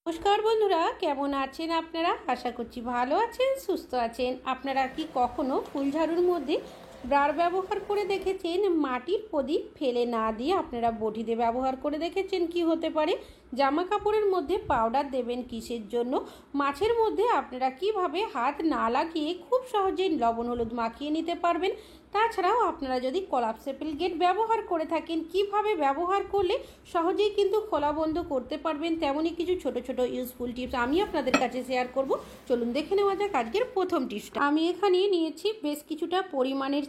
নমস্কার বন্ধুরা, কেমন আছেন আপনারা? আশা করছি ভালো আছেন, সুস্থ আছেন। আপনারা কি কখনো ফুলঝাড়ুর মধ্যে ব্রার ব্যবহার করে দেখেছেন? মাটির প্রদীপ ফেলে না দিয়ে আপনারা বটিতে ব্যবহার করে দেখেছেন? কি হতে পারে? জামা কাপড়ের মধ্যে পাউডার দেবেন কিসের জন্য? মাছের মধ্যে আপনারা কিভাবে হাত না লাগিয়ে খুব সহজেই লবণ হলুদ মাখিয়ে নিতে পারবেন? তাছাড়াও আপনারা যদি কলাপসেবল গেট ব্যবহার করে থাকেন, কিভাবে ব্যবহার করলে সহজেই কিন্তু খোলা বন্ধ করতে পারবেন, তেমনই কিছু ছোট ছোট ইউজফুল টিপস আমি আপনাদের কাছে শেয়ার করব। চলুন দেখে নেওয়া যাক আজকের প্রথম টিপসটা। আমি এখানে নিয়েছি বেশ কিছুটা পরিমাণের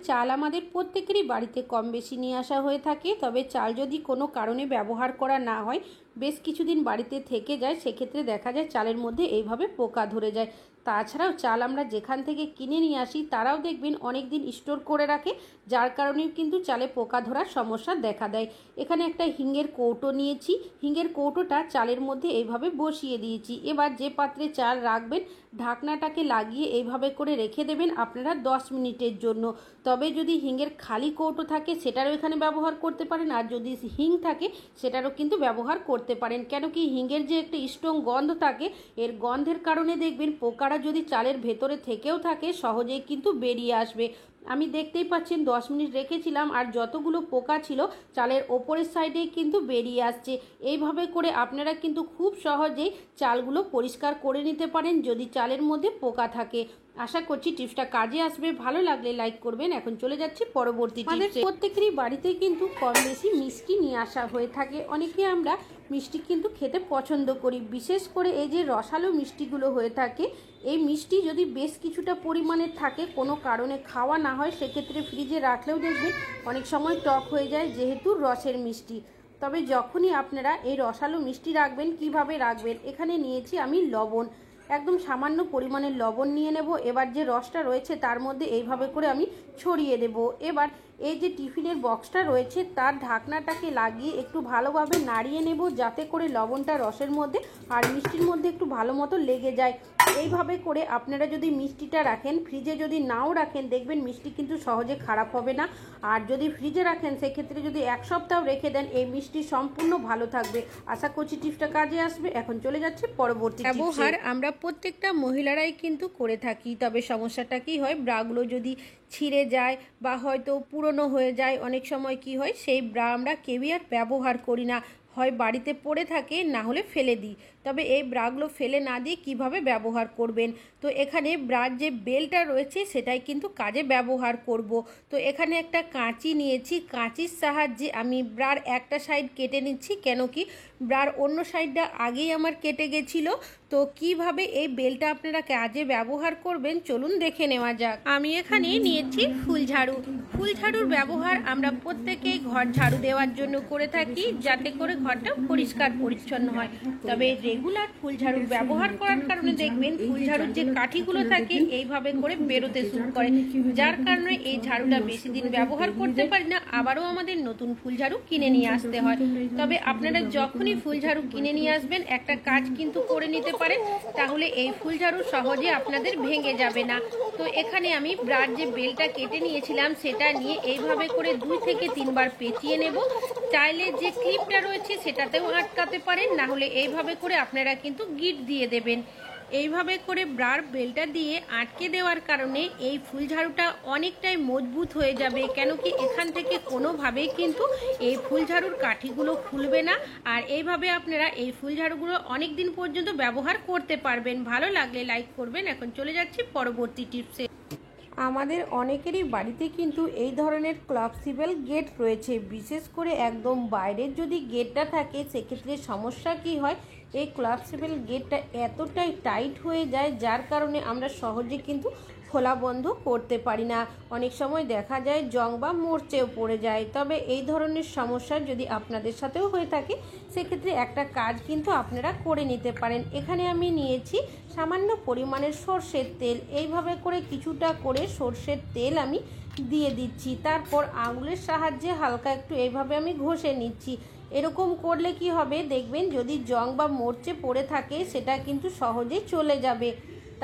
চাল আমাদের প্রত্যেকেরই বাড়িতে কম বেশি নিয়ে আসা হয়ে থাকে। তবে চাল যদি কোনো কারণে ব্যবহার করা না হয়, বেশ কিছুদিন বাড়িতে থেকে যায়, সেক্ষেত্রে দেখা যায় চালের মধ্যে এইভাবে পোকা ধরে যায়। তাছাড়াও চাল আমরা যেখান থেকে কিনে নিয়ে আসি তারাও দেখবেন অনেক দিন স্টোর করে রাখে, যার কারণেও কিন্তু চালে পোকা ধরার সমস্যা দেখা দেয়। এখানে একটা হিঙের কৌটো নিয়েছি। হিঙের কৌটোটা চালের মধ্যে এইভাবে বসিয়ে দিয়েছি। এবার যে পাত্রে চাল রাখবেন ঢাকনাটাকে লাগিয়ে এইভাবে করে রেখে দেবেন আপনারা 10 মিনিটের জন্য। তবে যদি হিঙের খালি কৌটো থাকে সেটারও এখানে ব্যবহার করতে পারেন, আর যদি হিং থাকে সেটারও কিন্তু ব্যবহার করতে পারেন। কেন কি হিঙের যে একটা স্ট্রং গন্ধ থাকে, এর গন্ধের কারণে দেখবেন পোকারা যদি চালের ভেতরে থেকেও থাকে সহজেই কিন্তু বেরিয়ে আসবে। আমি দেখতেই পাচ্ছেন 10 মিনিট রেখেছিলাম, আর যতগুলো পোকা ছিল চালের ওপরের সাইডেই কিন্তু বেরিয়ে আসছে। এইভাবে করে আপনারা কিন্তু খুব সহজেই চালগুলো পরিষ্কার করে নিতে পারেন যদি চালের মধ্যে পোকা থাকে। আশা করছি টিপসটা কাজে আসবে। ভালো লাগলে লাইক করবেন। এখন চলে যাচ্ছি পরবর্তী টিপসে। আমাদের প্রত্যেকেরই বাড়িতে কিন্তু কম বেশি মিষ্টি নিয়ে আসা হয়ে থাকে। অনেকে আমরা মিষ্টি কিন্তু খেতে পছন্দ করি, বিশেষ করে এই যে রসালো মিষ্টিগুলো হয়ে থাকে। এই মিষ্টি যদি বেশ কিছুটা পরিমাণের থাকে, কোনো কারণে খাওয়া না হয়, সেক্ষেত্রে ফ্রিজে রাখলেও দেখবেন অনেক সময় টক হয়ে যায়, যেহেতু রসের মিষ্টি। তবে যখনই আপনারা এই রসালো মিষ্টি রাখবেন, কিভাবে রাখবেন? এখানে নিয়েছি আমি লবণ, একদম সামান্য পরিমাণের লবণ নিয়ে নেব। এবার যে রসটা রয়েছে তার মধ্যে এইভাবে করে আমি ছড়িয়ে দেব। এবার এই যে টিফিনের বক্সটা রয়েছে তার ঢাকনাটাকে লাগিয়ে একটু ভালোভাবে নাড়িয়ে নেব, যাতে করে লবণটা রসের মধ্যে আর মিষ্টির মধ্যে একটু ভালো মতো লেগে যায়। এইভাবে করে আপনারা যদি মিষ্টিটা রাখেন, ফ্রিজে যদি নাও রাখেন, দেখবেন মিষ্টি কিন্তু সহজে খারাপ হবে না। আর যদি ফ্রিজে রাখেন সেক্ষেত্রে যদি 1 সপ্তাহ রেখে দেন, এই মিষ্টি সম্পূর্ণ ভালো থাকবে। আশা করছি টিপসটা কাজে আসবে। এখন চলে যাচ্ছে পরবর্তী ব্যবহার। আমরা প্রত্যেকটা মহিলারাই কিন্তু করে থাকি। তবে সমস্যাটা কি হয়, ব্রাগুলো যদি ছিঁড়ে যায় বা হয়তো পুরনো হয়ে যায়, অনেক সময় কি হয় সেই ব্রা আমরা কেউই আর ব্যবহার করি না, হয় বাড়িতে পড়ে থাকে না হলে ফেলে দিই। তবে এই ব্রাগুলো ফেলে না দিয়ে কিভাবে ব্যবহার করবেন? তো এখানে ব্রার যে বেলটা রয়েছে সেটাই কিন্তু কাজে ব্যবহার করব। তো এখানে একটা কাঁচি নিয়েছি, কাঁচির সাহায্যে আমি ব্রার একটা সাইড কেটে নিচ্ছি। কেন কি ব্রার অন্য সাইডটা আগেই আমার কেটে গেছিলো। তো কিভাবে এই বেলটা আপনারা কাজে ব্যবহার করবেন চলুন দেখে নেওয়া যাক। আমি এখানে নিয়েছি ফুলঝাড়ু। ফুলঝাড়ুর ব্যবহার আমরা প্রত্যেকেই ঘর ঝাড়ু দেওয়ার জন্য করে থাকি, যাতে করে ঘরটা পরিষ্কার পরিচ্ছন্ন হয়। তবে রেগুলার ফুলঝাড়ুর ব্যবহার করার কারণে দেখবেন ফুলঝাড়ুর যে কাঠিগুলো থাকে এইভাবে করে বেরোতে শুরু করে, যার কারণে এই ঝাড়ুটা বেশি দিন ব্যবহার করতে পারি না, আবারও আমাদের নতুন ফুলঝাড়ু কিনে নিয়ে আসতে হয়। তবে আপনারা যখনই ফুলঝাড়ু কিনে নিয়ে আসবেন একটা কাজ কিন্তু করে নিতে পারেন, তাহলে এই ফুলঝাড়ু সহজে আপনাদের ভেঙে যাবে না। তো এখানে আমি ব্রার যে বেলটা কেটে নিয়েছিলাম সেটা নিয়ে এইভাবে করে 2 থেকে 3 বার পেঁচিয়ে নেব। চাইলে যে ক্লিপটা রয়েছে সেটাতেও আটকাতে পারেন, না হলে এইভাবে করে আপনারা কিন্তু গিট দিয়ে দেবেন। এইভাবে করে ব্রার বেলটা দিয়ে আটকে দেওয়ার কারণে এই ফুলঝাড়ুটা অনেকটাই মজবুত হয়ে যাবে। কেন কি এখান থেকে কোনোভাবেই কিন্তু এই ফুলঝাড়ুর কাঠিগুলো খুলবে না, আর এইভাবে আপনারা এই ফুলঝাড়ুগুলো অনেক দিন পর্যন্ত ব্যবহার করতে পারবেন। ভালো লাগলে লাইক করবেন। এখন চলে যাচ্ছি পরবর্তী টিপসে। আমাদের অনেকেরই বাড়িতে কিন্তু এই ধরনের কলাপসিবল গেট রয়েছে। বিশেষ করে একদম বাইরের যদি গেটটা থাকে সেক্ষেত্রে সমস্যা কি হয়, এই কলাপসিবল গেটটা এতটাই টাইট হয়ে যায়, যার কারণে আমরা সহজে কিন্তু খোলা বন্ধ করতে পারি না। অনেক সময় দেখা যায় জং বা মরচেও পড়ে যায়। তবে এই ধরনের সমস্যা যদি আপনাদের সাথেও হয়ে থাকে সেক্ষেত্রে একটা কাজ কিন্তু আপনারা করে নিতে পারেন। এখানে আমি নিয়েছি সামান্য পরিমাণের সর্ষের তেল। এইভাবে করে কিছুটা করে সর্ষের তেল আমি দিয়ে দিচ্ছি। তারপর আঙুলের সাহায্যে হালকা একটু এইভাবে আমি ঘষে নিচ্ছি। এরকম করলে কি হবে, দেখবেন যদি জং বা মরচে পড়ে থাকে সেটা কিন্তু সহজেই চলে যাবে।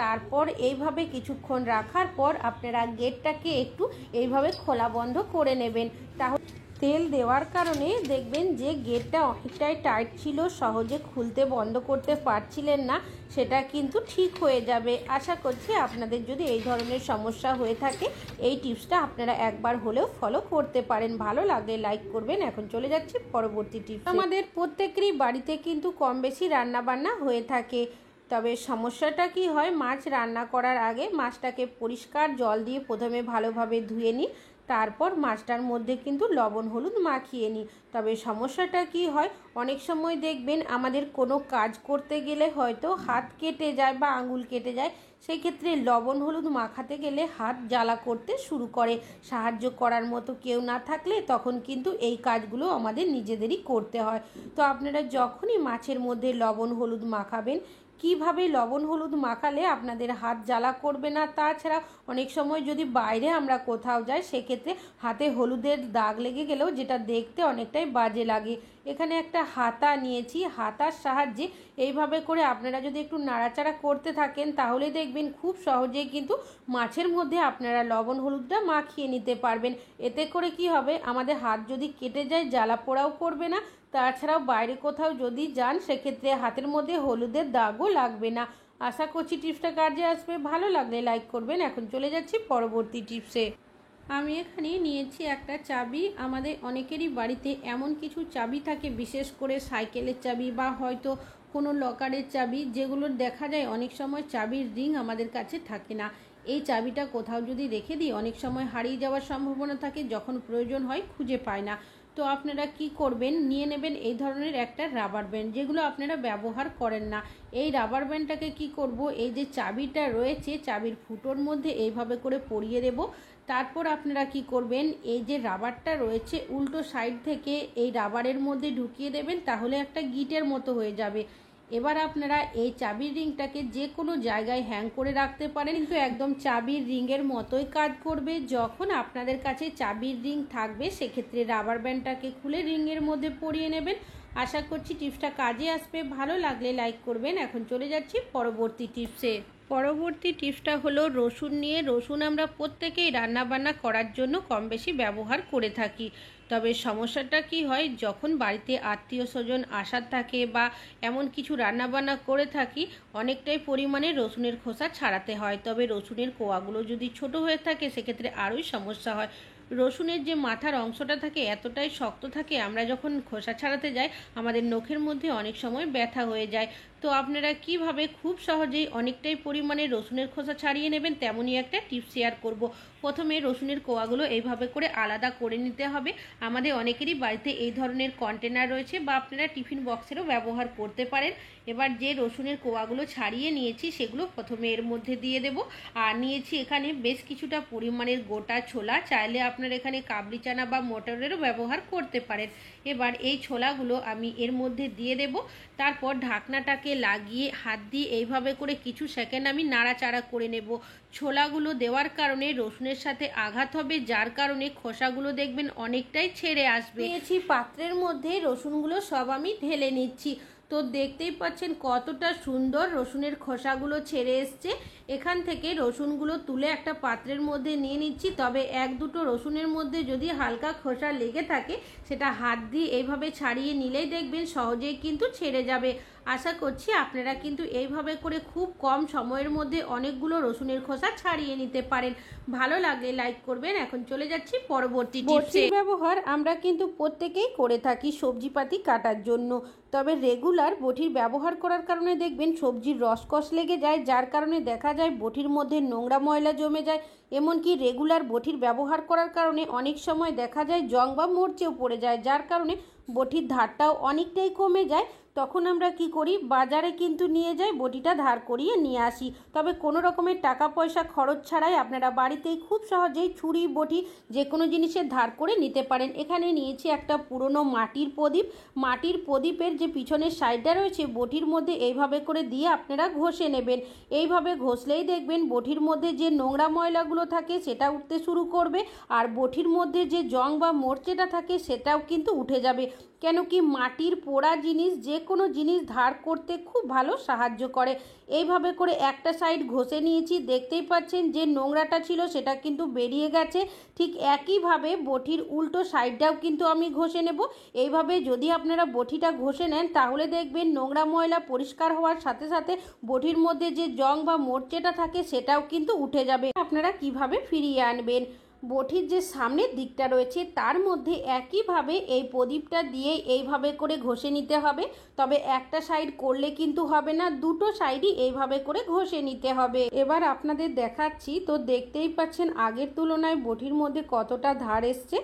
তারপর এইভাবে কিছুক্ষণ রাখার পর আপনারা গেটটাকে একটু এইভাবে খোলা বন্ধ করে নেবেন। তাহলে তেল দেওয়ার কারণে দেখবেন যে গেটটা অনেকটাই টাইট ছিল, সহজে খুলতে বন্ধ করতে পারছিলেন না, সেটা কিন্তু ঠিক হয়ে যাবে। আশা করছি আপনাদের যদি এই ধরনের সমস্যা হয়ে থাকে এই টিপসটা আপনারা একবার হলেও ফলো করতে পারেন। ভালো লাগলে লাইক করবেন। এখন চলে যাচ্ছি পরবর্তী টিপস। আমাদের প্রত্যেকেরই বাড়িতে কিন্তু কম বেশি রান্নাবান্না হয়ে থাকে, তবে সমস্যাটা কি হয়, মাছ রান্না করার আগে মাছটাকে পরিষ্কার জল দিয়ে প্রথমে ভালোভাবে ধুয়ে নিই, তারপর মাছটার মধ্যে কিন্তু লবণ হলুদ মাখিয়ে নিই। তবে সমস্যাটা কি হয়, অনেক সময় দেখবেন আমাদের কোনো কাজ করতে গেলে হয়তো হাত কেটে যায় বা আঙুল কেটে যায়, সেই ক্ষেত্রে লবণ হলুদ মাখাতে গেলে হাত জ্বালা করতে শুরু করে। সাহায্য করার মতো কেউ না থাকলে তখন কিন্তু এই কাজগুলো আমাদের নিজেদেরই করতে হয়। তো আপনারা যখনই মাছের মধ্যে লবণ হলুদ মাখাবেন, কিভাবে লবণ হলুদ মাখালে আপনাদের হাত জ্বালা করবে না, তাছাড়া অনেক সময় যদি বাইরে আমরা কোথাও যাই সেক্ষেত্রে হাতে হলুদের দাগ লেগে গেলেও যেটা দেখতে অনেকটাই বাজে লাগে। এখানে একটা হাতা নিয়েছি, হাতার সাহায্যে এইভাবে করে আপনারা যদি একটু নাড়াচাড়া করতে থাকেন তাহলে দেখবেন খুব সহজেই কিন্তু মাছের মধ্যে আপনারা লবণ হলুদটা মাখিয়ে নিতে পারবেন। এতে করে কি হবে, আমাদের হাত যদি কেটে যায় জ্বালা পোড়াও করবে না, তাছাড়াও বাইরে কোথাও যদি যান সেক্ষেত্রে হাতের মধ্যে হলুদের দাগও লাগবে না। আশা করছি টিপসটা কাজে আসবে। ভালো লাগলে লাইক করবেন। এখন চলে যাচ্ছি পরবর্তী টিপসে। আমি এখানে নিয়েছি একটা চাবি। আমাদের অনেকেরই বাড়িতে এমন কিছু চাবি থাকে, বিশেষ করে সাইকেলের চাবি বা হয়তো কোনো লকারের চাবি, যেগুলোর দেখা যায় অনেক সময় চাবির রিং আমাদের কাছে থাকে না। এই চাবিটা কোথাও যদি রেখে দিই অনেক সময় হারিয়ে যাওয়ার সম্ভাবনা থাকে, যখন প্রয়োজন হয় খুঁজে পায় না। তো আপনারা কি করবেন, নিয়ে নেবেন এই ধরনের একটা রাবার ব্যান্ড, যেগুলো আপনারা ব্যবহার করেন না। এই রাবার ব্যান্ডটাকে কি করব, এই যে চাবিটা রয়েছে চাবির ফুটোর মধ্যে এইভাবে করে পরিয়ে দেব। তারপর আপনারা কি করবেন, এই যে রাবারটা রয়েছে উল্টো সাইড থেকে এই রাবারের মধ্যে ঢুকিয়ে দেবেন, তাহলে একটা গিটের মতো হয়ে যাবে। এবার আপনারা এই চাবির রিংটাকে যে কোনো জায়গায় হ্যাং করে রাখতে পারেন, কিন্তু একদম চাবির রিংয়ের মতোই কাজ করবে। যখন আপনাদের কাছে চাবির রিং থাকবে সেক্ষেত্রে রাবার ব্যান্ডটাকে খুলে রিংয়ের মধ্যে পরিয়ে নেবেন। আশা করছি টিপসটা কাজে আসবে। ভালো লাগলে লাইক করবেন। এখন চলে যাচ্ছি পরবর্তী টিপসে। পরবর্তী টিপসটা হলো রসুন নিয়ে। রসুন আমরা প্রত্যেকেই রান্নাবান্না করার জন্য কম বেশি ব্যবহার করে থাকি, তবে সমস্যাটা কি হয়, যখন বাড়িতে আত্মীয় স্বজন আসার থাকে বা এমন কিছু রান্নাবান্না করে থাকি অনেকটাই পরিমাণে রসুনের খোসা ছাড়াতে হয়। তবে রসুনের কোয়াগুলো যদি ছোট হয়ে থাকে সেক্ষেত্রে আরোই সমস্যা হয়। রসুনের যে মাথার অংশটা থাকে এতটাই শক্ত থাকে, আমরা যখন খোসা ছাড়াতে যাই আমাদের নখের মধ্যে অনেক সময় ব্যথা হয়ে যায়। তো আপনারা কিভাবে খুব সহজেই অনেকটাই পরিমাণে রসুনের খোসা ছাড়িয়ে নেবেন তেমনই একটা টিপস শেয়ার করব। প্রথমে রসুনের কোয়াগুলো এইভাবে করে আলাদা করে নিতে হবে। আমাদের অনেকেরই বাড়িতে এই ধরনের কন্টেনার রয়েছে বা আপনারা টিফিন বক্সেরও ব্যবহার করতে পারেন। এবার যে রসুনের কোয়াগুলো ছাড়িয়ে নিয়েছি সেগুলো প্রথমে এর মধ্যে দিয়ে দেব। আর নিয়েছি এখানে বেশ কিছুটা পরিমাণের গোটা ছোলা, চাইলে আপনারা এখানে কাবলি চানা বা মটরেরও ব্যবহার করতে পারেন। এবার এই ছোলাগুলো আমি এর মধ্যে দিয়ে দেব। তারপর ঢাকনাটাকে লাগিয়ে হাত দিয়ে এইভাবে করে কিছু সেকেন্ড আমি নাড়াচাড়া করে নেব। ছোলাগুলো দেওয়ার কারণে রসুনের সাথে আঘাত হবে, যার কারণে খোসাগুলো দেখবেন অনেকটাই ছেড়ে আসবে। নিয়েছি পাত্রের মধ্যে রসুনগুলো সব আমি ঢেলে নিচ্ছি। তো দেখতেই পাচ্ছেন কতটা সুন্দর রসুনের খোসাগুলো ছেড়ে এসছে। এখান থেকে রসুনগুলো তুলে একটা পাত্রের মধ্যে নিয়ে নিচ্ছি। তবে এক দুটো রসুনের মধ্যে যদি হালকা খোসা লেগে থাকে সেটা হাত দিয়ে এইভাবে ছাড়িয়ে নিলেই দেখবেন সহজেই কিন্তু ছেড়ে যাবে। আশা করছি আপনারা কিন্তু এইভাবে করে খুব কম সময়ের মধ্যে অনেকগুলো রসুনের খোসা ছাড়িয়ে নিতে পারেন। ভালো লাগলে লাইক করবেন। এখন চলে যাচ্ছি পরবর্তী টিপসে। ব্যবহার আমরা কিন্তু প্রত্যেকেই করে থাকি সবজিপাতি কাটার জন্য, তবে রেগুলার বটির ব্যবহার করার কারণে দেখবেন সবজির রসকস লেগে যায়, যার কারণে দেখা যায় বটির মধ্যে নোংরা ময়লা জমে যায়। এমনকি রেগুলার বটির ব্যবহার করার কারণে অনেক সময় দেখা যায় জং বা মরচেও পড়ে যায়, যার কারণে বটির ধারটাও অনেকটাই কমে যায়। তখন আমরা কি করি, বাজারে কিন্তু নিয়ে যাই, বটিটা ধার করিয়ে নিয়ে আসি। তবে কোনো রকমের টাকা পয়সা খরচ ছাড়াই আপনারা বাড়িতেই খুব সহজেই ছুরি বটি যে কোনো জিনিসের ধার করে নিতে পারেন। এখানে নিয়েছি একটা পুরনো মাটির প্রদীপ। মাটির প্রদীপের যে পিছনের সাইডটা রয়েছে বটির মধ্যে এইভাবে করে দিয়ে আপনারা ঘষে নেবেন। এইভাবে ঘষলেই দেখবেন বটির মধ্যে যে নোংরা ময়লাগুলো থাকে সেটা উঠতে শুরু করবে, আর বটির মধ্যে যে জং বা মরচেটা থাকে সেটাও কিন্তু উঠে যাবে। কেন কি মাটির পোড়া জিনিস যে কোনো জিনিস ধার করতে খুব ভালো সাহায্য করে। এইভাবে করে একটা সাইড ঘষে নিয়েছি, দেখতেই পাচ্ছেন যে নোংরাটা ছিল সেটা কিন্তু বেরিয়ে গেছে। ঠিক একইভাবে বটির উল্টো সাইডটাও কিন্তু আমি ঘষে নেব। এইভাবে যদি আপনারা বটিটা ঘষে নেন তাহলে দেখবেন নোংরা ময়লা পরিষ্কার হওয়ার সাথে সাথে বটির মধ্যে যে জং বা মোর্চেটা থাকে সেটাও কিন্তু উঠে যাবে। আপনারা কিভাবে ফিরিয়ে আনবেন, বটির যে সামনের দিকটা রয়েছে তার মধ্যে একইভাবে এই প্রদীপটা দিয়ে এইভাবে করে ঘষে নিতে হবে। তবে একটা সাইড করলে কিন্তু হবে না, দুটো সাইডই এইভাবে করে ঘষে নিতে হবে। এবার আপনাদের দেখাচ্ছি, তো দেখতেই পাচ্ছেন আগের তুলনায় বটির মধ্যে কতটা ধার এসছে।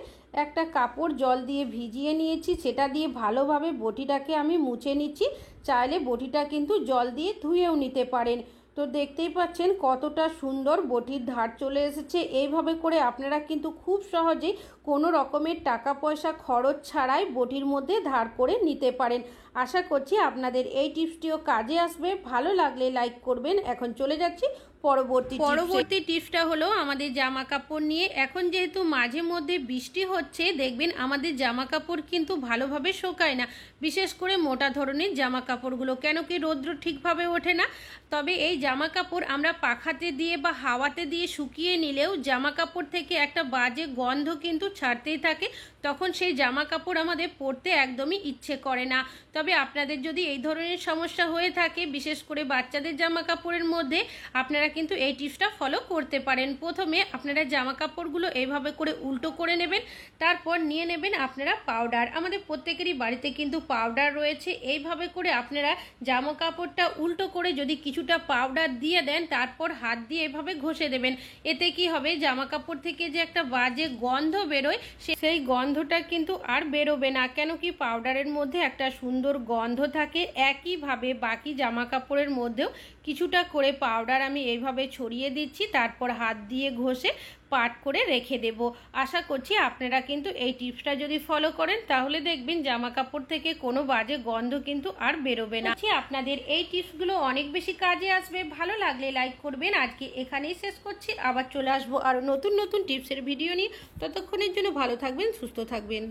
একটা কাপড় জল দিয়ে ভিজিয়ে নিয়েছি, সেটা দিয়ে ভালোভাবে বটিটাকে আমি মুছে নিচ্ছি। চাইলে বটিটা কিন্তু জল দিয়ে ধুয়েও নিতে পারেন। তো দেখতেই পাচ্ছেন কতটা সুন্দর বটির ধার চলে এসেছে। এইভাবে করে আপনারা কিন্তু খুব সহজেই কোনো রকমের টাকা পয়সা খরচ ছাড়াই বটির মধ্যে ধার করে নিতে পারেন। আশা করছি আপনাদের এই টিপসটিও কাজে আসবে। ভালো লাগলে লাইক করবেন। এখন চলে যাচ্ছি পরবর্তী টিপসটা হলো আমাদের জামা কাপড় নিয়ে। এখন যেহেতু মাঝে মধ্যে বৃষ্টি হচ্ছে, দেখবেন আমাদের জামা কাপড় কিন্তু ভালোভাবে শোকায় না, বিশেষ করে মোটা ধরনের জামা কাপড়গুলো, কেন কি রৌদ্র ঠিকভাবে ওঠে না। তবে এই জামা কাপড় আমরা পাখাতে দিয়ে বা হাওয়াতে দিয়ে শুকিয়ে নিলেও জামা কাপড় থেকে একটা বাজে গন্ধ কিন্তু ছাড়তেই থাকে, তখন সেই জামা কাপড় আমাদের পরতে একদমই ইচ্ছে করে না। তবে আপনাদের যদি এই ধরনের সমস্যা হয়ে থাকে, বিশেষ করে বাচ্চাদের জামা কাপড়ের মধ্যে, আপনারা কিন্তু এই টিপসটা ফলো করতে পারেন। প্রথমে আপনারা জামা কাপড়গুলো এইভাবে করে উল্টো করে নেবেন, তারপর নিয়ে নেবেন আপনারা পাউডার। আমাদের প্রত্যেকেরই বাড়িতে কিন্তু পাউডার রয়েছে। এইভাবে করে আপনারা জামা কাপড়টা উল্টো করে যদি কিছুটা পাউডার দিয়ে দেন, তারপর হাত দিয়ে এভাবে ঘষে দেবেন। এতে কি হবে, জামা কাপড় থেকে যে একটা বাজে গন্ধ বেরোয় সেই গন্ধটা কিন্তু আর বেরোবে না, কেন কি পাউডারের মধ্যে একটা সুন্দর গন্ধ থাকে। একইভাবে বাকি জামা কাপড়ের মধ্যেও কিছুটা করে পাউডার আমি এইভাবে ছড়িয়ে দিচ্ছি, তারপর হাত দিয়ে ঘষে পাট করে রেখে দেব। আশা করছি আপনারা কিন্তু এই টিপসটা যদি ফলো করেন তাহলে দেখবেন জামা কাপড় থেকে কোনো বাজে গন্ধ কিন্তু আর বেরোবে না। আপনাদের এই টিপসগুলো অনেক বেশি কাজে আসবে। ভালো লাগলে লাইক করবেন। আজকে এখানেই শেষ করছি, আবার চলে আসবো আরও নতুন নতুন টিপসের ভিডিও নিয়ে। ততক্ষণের জন্য ভালো থাকবেন, সুস্থ থাকবেন।